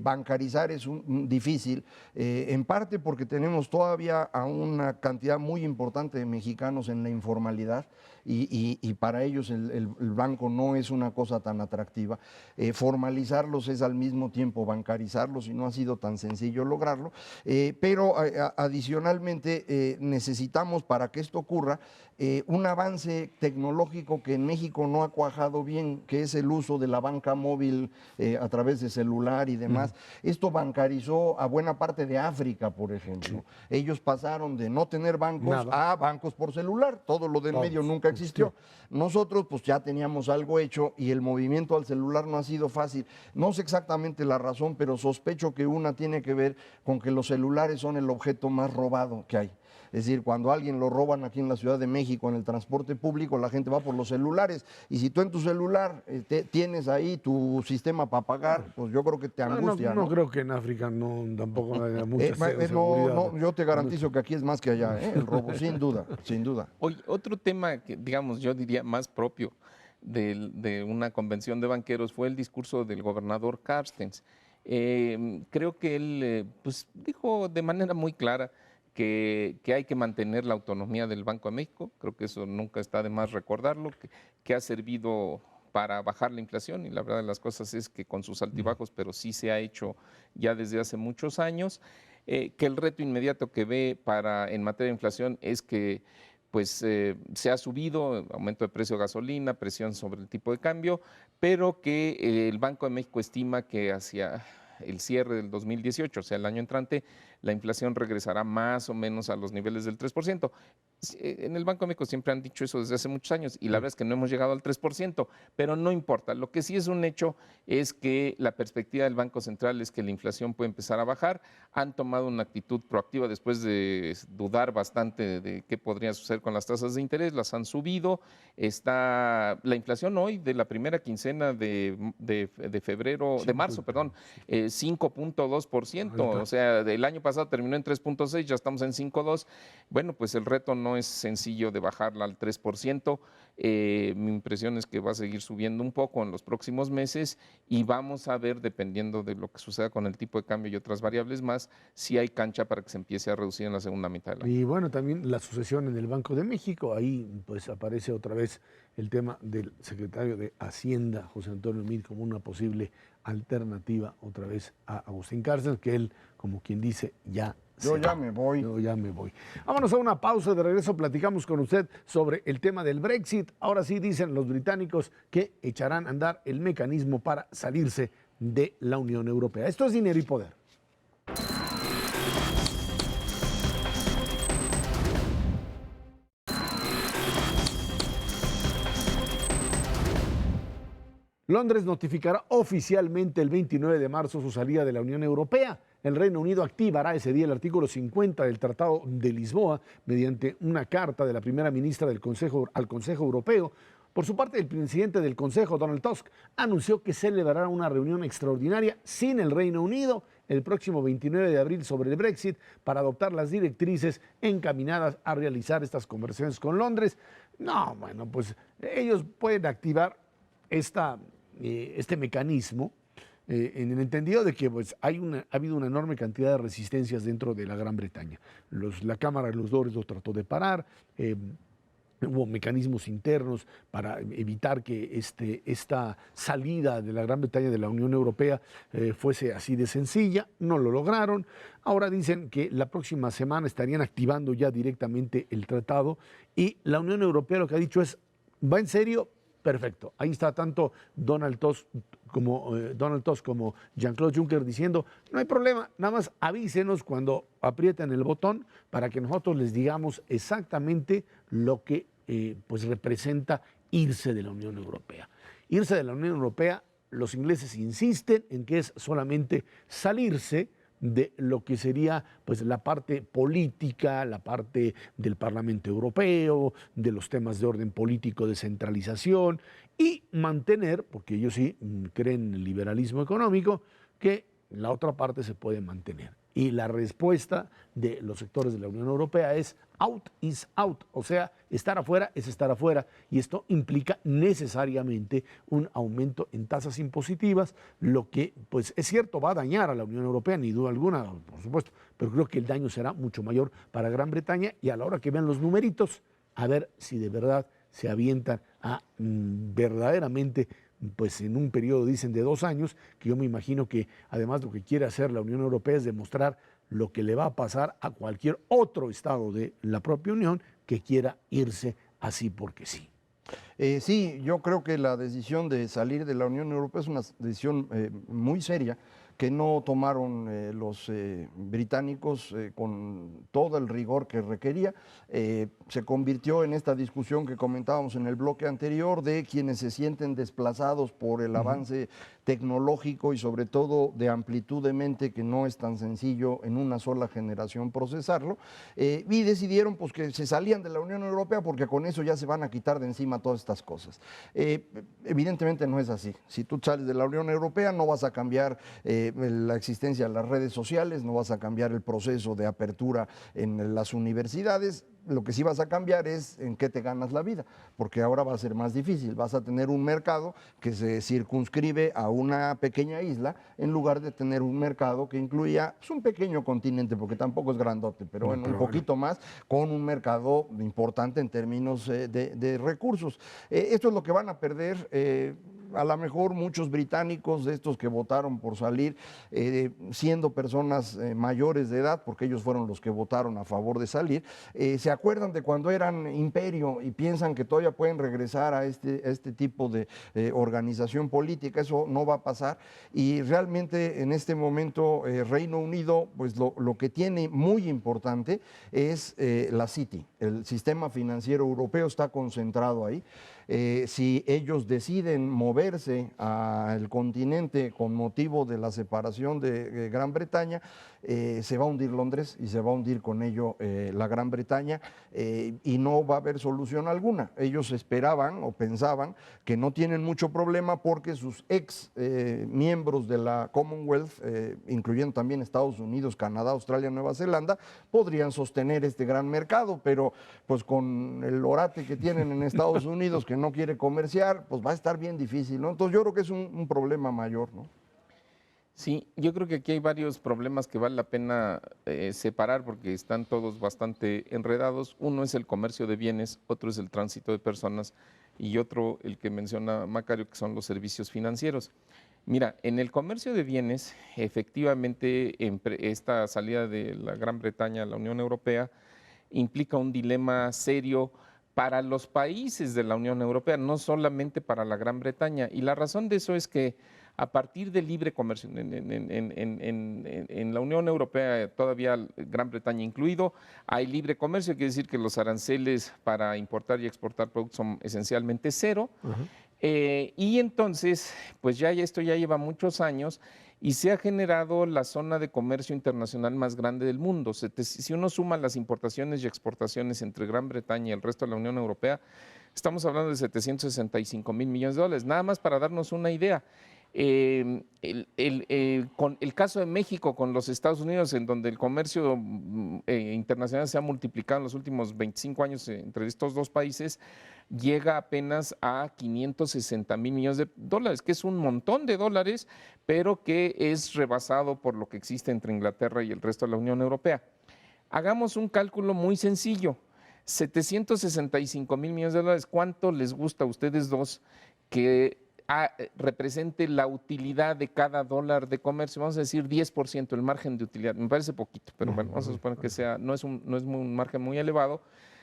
Bancarizar es difícil, en parte porque tenemos todavía a una cantidad muy importante de mexicanos en la informalidad y para ellos el banco no es una cosa tan atractiva. Formalizarlos es al mismo tiempo bancarizarlos y no ha sido tan sencillo lograrlo, pero adicionalmente necesitamos para que esto ocurra un avance tecnológico que en México no ha cuajado bien, que es el uso de la banca móvil a través de celular y demás. Esto bancarizó a buena parte de África, por ejemplo. Ellos pasaron de no tener bancos a bancos por celular, todo lo del medio nunca existió. Nosotros pues ya teníamos algo hecho y el movimiento al celular no ha sido fácil. No sé exactamente la razón, pero sospecho que una tiene que ver con que los celulares son el objeto más robado que hay. Es decir, cuando a alguien lo roban aquí en la Ciudad de México, en el transporte público, la gente va por los celulares. Y si tú en tu celular tienes ahí tu sistema para pagar, pues yo creo que te angustia. No creo que en África tampoco haya mucha seguridad. No, yo te garantizo que aquí es más que allá, el robo, sin duda, sin duda. Oye, otro tema que, digamos, yo diría más propio de una convención de banqueros fue el discurso del gobernador Carstens. Creo que él pues, dijo de manera muy clara que hay que mantener la autonomía del Banco de México. Creo que eso nunca está de más recordarlo, que ha servido para bajar la inflación y la verdad de las cosas es que con sus altibajos, pero sí se ha hecho ya desde hace muchos años, que el reto inmediato que ve en materia de inflación es que pues se ha subido, aumento de precio de gasolina, presión sobre el tipo de cambio, pero que el Banco de México estima que hacia el cierre del 2018, o sea, el año entrante, la inflación regresará más o menos a los niveles del 3%. En el Banco de México siempre han dicho eso desde hace muchos años y la verdad es que no hemos llegado al 3%, pero no importa. Lo que sí es un hecho es que la perspectiva del Banco Central es que la inflación puede empezar a bajar. Han tomado una actitud proactiva después de dudar bastante de qué podría suceder con las tasas de interés, las han subido. Está la inflación hoy de la primera quincena de febrero, de marzo, perdón, 5.2%, o sea, el año pasado terminó en 3.6, ya estamos en 5.2. Bueno, pues el reto no es sencillo de bajarla al 3%. Mi impresión es que va a seguir subiendo un poco en los próximos meses y vamos a ver, dependiendo de lo que suceda con el tipo de cambio y otras variables más, si hay cancha para que se empiece a reducir en la segunda mitad del año. Y bueno, también la sucesión en el Banco de México, ahí pues aparece otra vez el tema del secretario de Hacienda, José Antonio Meade, como una posible alternativa otra vez a Agustín Cárcel, que él, como quien dice, ya Yo ya me voy. Yo ya me voy. Vámonos a una pausa, de regreso platicamos con usted sobre el tema del Brexit. Ahora sí dicen los británicos que echarán a andar el mecanismo para salirse de la Unión Europea. Esto es Dinero y Poder. Londres notificará oficialmente el 29 de marzo su salida de la Unión Europea. El Reino Unido activará ese día el artículo 50 del Tratado de Lisboa mediante una carta de la primera ministra del Consejo al Consejo Europeo. Por su parte, el presidente del Consejo, Donald Tusk, anunció que celebrará una reunión extraordinaria sin el Reino Unido el próximo 29 de abril sobre el Brexit para adoptar las directrices encaminadas a realizar estas conversaciones con Londres. No, bueno, pues ellos pueden activar este mecanismo en el entendido de que pues, ha habido una enorme cantidad de resistencias dentro de la Gran Bretaña. La Cámara de los Lores lo trató de parar, hubo mecanismos internos para evitar que esta salida de la Gran Bretaña de la Unión Europea fuese así de sencilla, no lo lograron. Ahora dicen que la próxima semana estarían activando ya directamente el tratado y la Unión Europea lo que ha dicho es, ¿va en serio? Perfecto. Ahí está tanto Donald Tusk como Jean-Claude Juncker diciendo, no hay problema, nada más avísenos cuando aprieten el botón para que nosotros les digamos exactamente lo que pues representa irse de la Unión Europea. Irse de la Unión Europea, los ingleses insisten en que es solamente salirse de lo que sería pues la parte política, la parte del Parlamento Europeo, de los temas de orden político, de centralización y mantener, porque ellos sí creen en el liberalismo económico, que la otra parte se puede mantener. Y la respuesta de los sectores de la Unión Europea es out is out, o sea, estar afuera es estar afuera, y esto implica necesariamente un aumento en tasas impositivas, lo que, pues es cierto, va a dañar a la Unión Europea, ni duda alguna, por supuesto, pero creo que el daño será mucho mayor para Gran Bretaña, y a la hora que vean los numeritos, a ver si de verdad se avientan a verdaderamente, pues en un periodo, dicen, de 2 años, que yo me imagino que además lo que quiere hacer la Unión Europea es demostrar lo que le va a pasar a cualquier otro estado de la propia Unión que quiera irse así porque sí. Sí, yo creo que la decisión de salir de la Unión Europea es una decisión muy seria que no tomaron los británicos con todo el rigor que requería. Se convirtió en esta discusión que comentábamos en el bloque anterior de quienes se sienten desplazados por el avance tecnológico y sobre todo de amplitud de mente que no es tan sencillo en una sola generación procesarlo, y decidieron pues, que se salían de la Unión Europea porque con eso ya se van a quitar de encima todas estas cosas. Evidentemente no es así. Si tú sales de la Unión Europea no vas a cambiar la existencia de las redes sociales, no vas a cambiar el proceso de apertura en las universidades. Lo que sí vas a cambiar es en qué te ganas la vida, porque ahora va a ser más difícil. Vas a tener un mercado que se circunscribe a una pequeña isla en lugar de tener un mercado que incluya pues, un pequeño continente, porque tampoco es grandote, pero bueno, un poquito más, con un mercado importante en términos de recursos. Esto es lo que van a perder a lo mejor muchos británicos de estos que votaron por salir, siendo personas mayores de edad, porque ellos fueron los que votaron a favor de salir, se acuerdan de cuando eran imperio y piensan que todavía pueden regresar a este tipo de organización política. Eso no va a pasar, y realmente en este momento Reino Unido, pues lo que tiene muy importante es la City, el sistema financiero europeo está concentrado ahí. Si ellos deciden moverse al continente con motivo de la separación de Gran Bretaña, se va a hundir Londres y se va a hundir con ello la Gran Bretaña, y no va a haber solución alguna. Ellos esperaban o pensaban que no tienen mucho problema porque sus ex miembros de la Commonwealth, incluyendo también Estados Unidos, Canadá, Australia, Nueva Zelanda, podrían sostener este gran mercado, pero pues con el orate que tienen en Estados Unidos, que no quiere comerciar, pues va a estar bien difícil, ¿no? Entonces yo creo que es un problema mayor, ¿no? Sí, yo creo que aquí hay varios problemas que vale la pena separar porque están todos bastante enredados. Uno es el comercio de bienes, otro es el tránsito de personas y otro, el que menciona Macario, que son los servicios financieros. Mira, en el comercio de bienes, efectivamente, esta salida de la Gran Bretaña a la Unión Europea implica un dilema serio para los países de la Unión Europea, no solamente para la Gran Bretaña. Y la razón de eso es que a partir del libre comercio en la Unión Europea, todavía Gran Bretaña incluido, hay libre comercio, quiere decir que los aranceles para importar y exportar productos son esencialmente cero. Y entonces, pues esto ya lleva muchos años y se ha generado la zona de comercio internacional más grande del mundo. Si uno suma las importaciones y exportaciones entre Gran Bretaña y el resto de la Unión Europea, estamos hablando de 765 mil millones de dólares. Nada más para darnos una idea. Con el caso de México con los Estados Unidos, en donde el comercio internacional se ha multiplicado en los últimos 25 años entre estos dos países, llega apenas a 560 mil millones de dólares, que es un montón de dólares, pero que es rebasado por lo que existe entre Inglaterra y el resto de la Unión Europea. Hagamos un cálculo muy sencillo. 765 mil millones de dólares, ¿cuánto les gusta a ustedes dos que represente la utilidad de cada dólar de comercio? Vamos a decir 10%, el margen de utilidad. Me parece poquito, pero bueno, vamos a suponer que no es un margen muy elevado.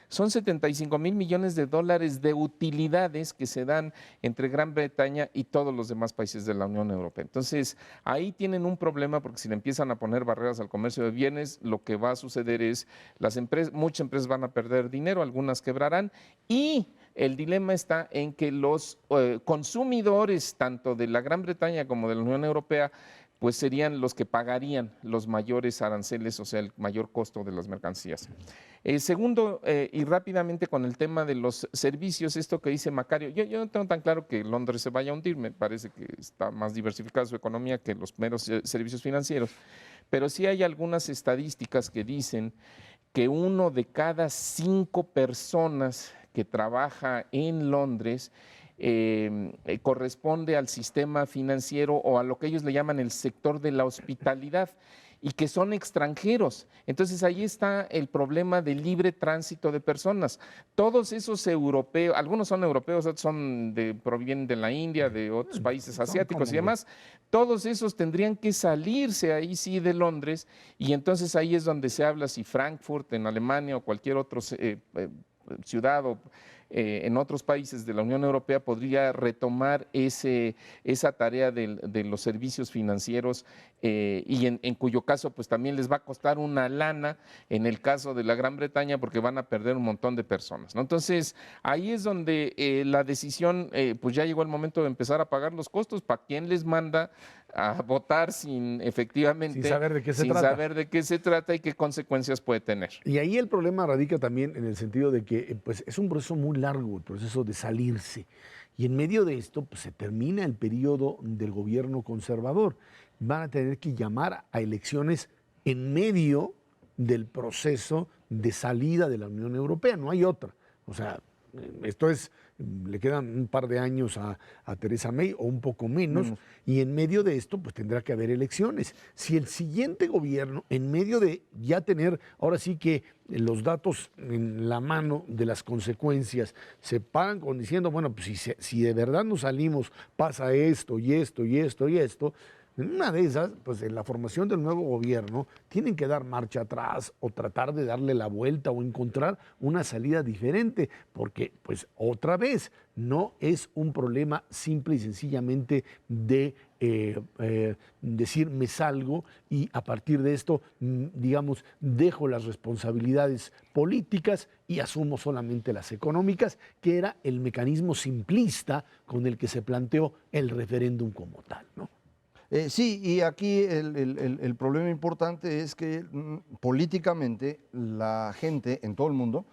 Son 75 mil millones de dólares de utilidades que se dan entre Gran Bretaña y todos los demás países de la Unión Europea. Entonces, ahí tienen un problema porque si le empiezan a poner barreras al comercio de bienes, lo que va a suceder es muchas empresas van a perder dinero, algunas quebrarán, y el dilema está en que los consumidores, tanto de la Gran Bretaña como de la Unión Europea, pues serían los que pagarían los mayores aranceles, o sea, el mayor costo de las mercancías. Segundo, y rápidamente con el tema de los servicios, esto que dice Macario, yo no tengo tan claro que Londres se vaya a hundir, me parece que está más diversificada su economía que los meros servicios financieros, pero sí hay algunas estadísticas que dicen que 1 de cada 5 personas que trabaja en Londres corresponde al sistema financiero o a lo que ellos le llaman el sector de la hospitalidad y que son extranjeros. Entonces ahí está el problema del libre tránsito de personas. Todos esos europeos, algunos son europeos, otros provienen de la India, de otros países asiáticos y demás, todos esos tendrían que salirse ahí sí de Londres, y entonces ahí es donde se habla si Frankfurt en Alemania o cualquier otra ciudad o en otros países de la Unión Europea podría retomar esa tarea de los servicios financieros y en cuyo caso pues también les va a costar una lana en el caso de la Gran Bretaña porque van a perder un montón de personas, ¿no? Entonces ahí es donde la decisión, pues ya llegó el momento de empezar a pagar los costos. ¿Para quién les manda a votar sin saber de qué se trata? saber de qué se trata y qué consecuencias puede tener? Y ahí el problema radica también en el sentido de que pues, es un proceso muy largo, el proceso de salirse. Y en medio de esto pues, se termina el periodo del gobierno conservador. Van a tener que llamar a elecciones en medio del proceso de salida de la Unión Europea. No hay otra. O sea, Esto es, le quedan un par de años a Theresa May o un poco menos, y en medio de esto pues tendrá que haber elecciones. Si el siguiente gobierno, en medio de ya tener ahora sí que los datos en la mano de las consecuencias, se paran con diciendo, bueno, pues si de verdad nos salimos, pasa esto y esto y esto y esto, en una de esas, pues en la formación del nuevo gobierno, tienen que dar marcha atrás o tratar de darle la vuelta o encontrar una salida diferente, porque pues otra vez no es un problema simple y sencillamente de decir me salgo y a partir de esto, digamos, dejo las responsabilidades políticas y asumo solamente las económicas, que era el mecanismo simplista con el que se planteó el referéndum como tal, ¿no? Sí, y aquí el problema importante es que políticamente la gente en todo el mundo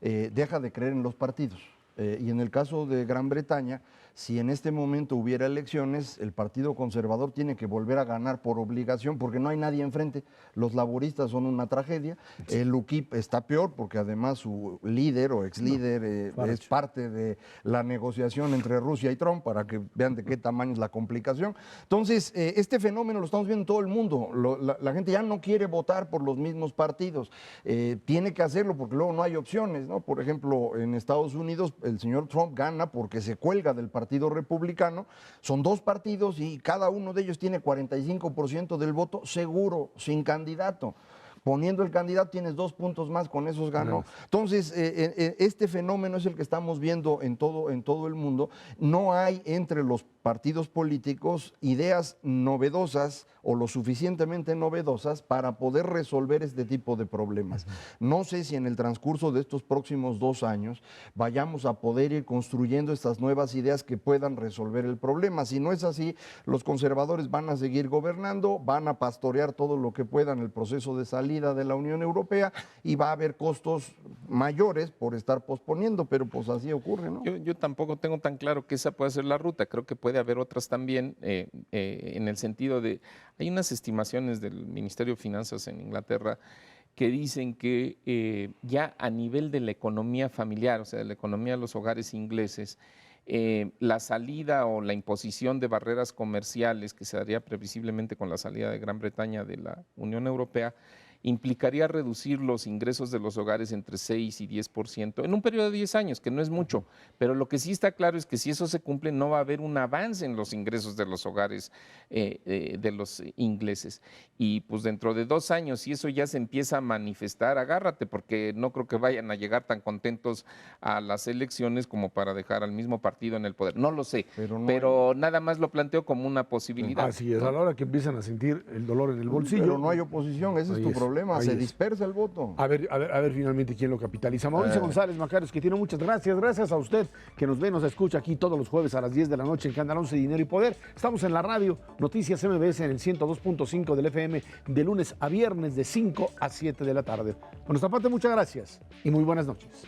deja de creer en los partidos. Y en el caso de Gran Bretaña, si en este momento hubiera elecciones, el Partido Conservador tiene que volver a ganar por obligación porque no hay nadie enfrente. Los laboristas son una tragedia. El UKIP está peor porque además su líder o ex líder es parte de la negociación entre Rusia y Trump, para que vean de qué tamaño es la complicación. Entonces, este fenómeno lo estamos viendo en todo el mundo. La gente ya no quiere votar por los mismos partidos. Tiene que hacerlo porque luego no hay opciones, ¿no? Por ejemplo, en Estados Unidos el señor Trump gana porque se cuelga del Partido Republicano. Son dos partidos y cada uno de ellos tiene 45% del voto seguro, sin candidato. Poniendo el candidato tienes 2 puntos más, con esos ganó. Entonces, este fenómeno es el que estamos viendo en todo el mundo. No hay entre los partidos políticos ideas novedosas o lo suficientemente novedosas para poder resolver este tipo de problemas. No sé si en el transcurso de estos próximos 2 años vayamos a poder ir construyendo estas nuevas ideas que puedan resolver el problema. Si no es así, los conservadores van a seguir gobernando, van a pastorear todo lo que puedan el proceso de salida de la Unión Europea y va a haber costos mayores por estar posponiendo, pero pues así ocurre, ¿no? Yo tampoco tengo tan claro que esa puede ser la ruta. Creo que puede haber otras también, en el sentido de, hay unas estimaciones del Ministerio de Finanzas en Inglaterra que dicen que ya a nivel de la economía familiar, o sea, de la economía de los hogares ingleses, la salida o la imposición de barreras comerciales que se daría previsiblemente con la salida de Gran Bretaña de la Unión Europea, implicaría reducir los ingresos de los hogares entre 6 y 10% en un periodo de 10 años, que no es mucho, pero lo que sí está claro es que si eso se cumple no va a haber un avance en los ingresos de los hogares de los ingleses. Y pues dentro de 2 años, si eso ya se empieza a manifestar, agárrate, porque no creo que vayan a llegar tan contentos a las elecciones como para dejar al mismo partido en el poder. No lo sé, pero nada más lo planteo como una posibilidad. Así es, a la hora que empiezan a sentir el dolor en el bolsillo. Pero no hay oposición, ese es tu problema. Se dispersa el voto. A ver finalmente quién lo capitaliza. Mauricio González Macarios, que tiene muchas gracias. Gracias a usted que nos ve, nos escucha aquí todos los jueves a las 10 de la noche en Canal 11 Dinero y Poder. Estamos en la radio, Noticias MBS en el 102.5 del FM, de lunes a viernes de 5 a 7 de la tarde. Por nuestra parte, muchas gracias y muy buenas noches.